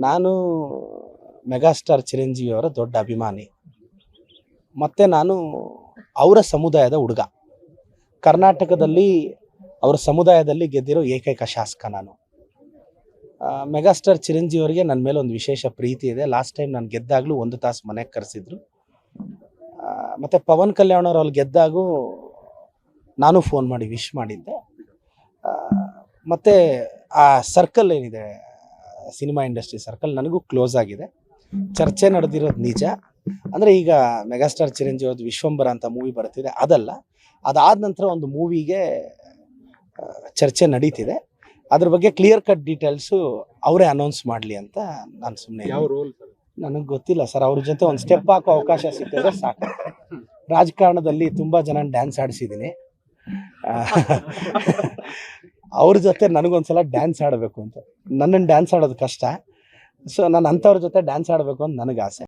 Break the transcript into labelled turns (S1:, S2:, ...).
S1: ನಾನು ಮೆಗಾಸ್ಟಾರ್ ಚಿರಂಜೀವಿ ಅವರ ದೊಡ್ಡ ಅಭಿಮಾನಿ. ಮತ್ತು ನಾನು ಅವರ ಸಮುದಾಯದ ಹುಡುಗ. ಕರ್ನಾಟಕದಲ್ಲಿ ಅವರ ಸಮುದಾಯದಲ್ಲಿ ಗೆದ್ದಿರೋ ಏಕೈಕ ಶಾಸಕ ನಾನು. ಮೆಗಾಸ್ಟಾರ್ ಚಿರಂಜೀವಿ ಅವರಿಗೆ ನನ್ನ ಮೇಲೆ ಒಂದು ವಿಶೇಷ ಪ್ರೀತಿ ಇದೆ. ಲಾಸ್ಟ್ ಟೈಮ್ ನಾನು ಗೆದ್ದಾಗಲೂ 1 ತಾಸು ಮನೆಗೆ ಕರೆಸಿದ್ರು. ಮತ್ತು ಪವನ್ ಕಲ್ಯಾಣ್ ಅವರು ಅಲ್ಲಿ ಗೆದ್ದಾಗೂ ನಾನು ಫೋನ್ ಮಾಡಿ ವಿಶ್ ಮಾಡಿದ್ದೆ. ಮತ್ತು ಆ ಸರ್ಕಲ್ ಏನಿದೆ, ಸಿನಿಮಾ ಇಂಡಸ್ಟ್ರಿ ಸರ್ಕಲ್ ನನಗೂ ಕ್ಲೋಸ್ ಆಗಿದೆ. ಚರ್ಚೆ ನಡೆದಿರೋದು ನಿಜ. ಅಂದರೆ ಈಗ ಮೆಗಾಸ್ಟಾರ್ ಚಿರಂಜೀವಿ ಅವ್ರದ್ದು ವಿಶ್ವಂಬರ ಅಂತ ಮೂವಿ ಬರ್ತಿದೆ, ಅದಲ್ಲ. ಅದಾದ ನಂತರ ಒಂದು ಮೂವಿಗೆ ಚರ್ಚೆ ನಡೀತಿದೆ. ಅದ್ರ ಬಗ್ಗೆ ಕ್ಲಿಯರ್ ಕಟ್ ಡೀಟೇಲ್ಸು ಅವರೇ ಅನೌನ್ಸ್ ಮಾಡಲಿ ಅಂತ ನಾನು ಸುಮ್ಮನೆ.
S2: ಯಾವ ರೋಲ್ ಸರ್?
S1: ನನಗೆ ಗೊತ್ತಿಲ್ಲ ಸರ್. ಅವ್ರ ಜೊತೆ ಒಂದು ಸ್ಟೆಪ್ ಹಾಕೋ ಅವಕಾಶ ಸಿಕ್ಕಿದ್ರೆ ಸಾಕು. ರಾಜಕಾರಣದಲ್ಲಿ ತುಂಬ ಜನ ಡ್ಯಾನ್ಸ್ ಆಡಿಸಿದ್ದೀನಿ. ಅವ್ರ ಜೊತೆ ನನಗೊಂದ್ಸಲ ಡ್ಯಾನ್ಸ್ ಆಡಬೇಕು ಅಂತ. ನನ್ನನ್ನು ಡ್ಯಾನ್ಸ್ ಆಡೋದು ಕಷ್ಟ. ಸೊ ನಾನು ಅಂಥವ್ರ ಜೊತೆ ಡ್ಯಾನ್ಸ್ ಆಡಬೇಕು ಅಂತ ನನಗೆ ಆಸೆ.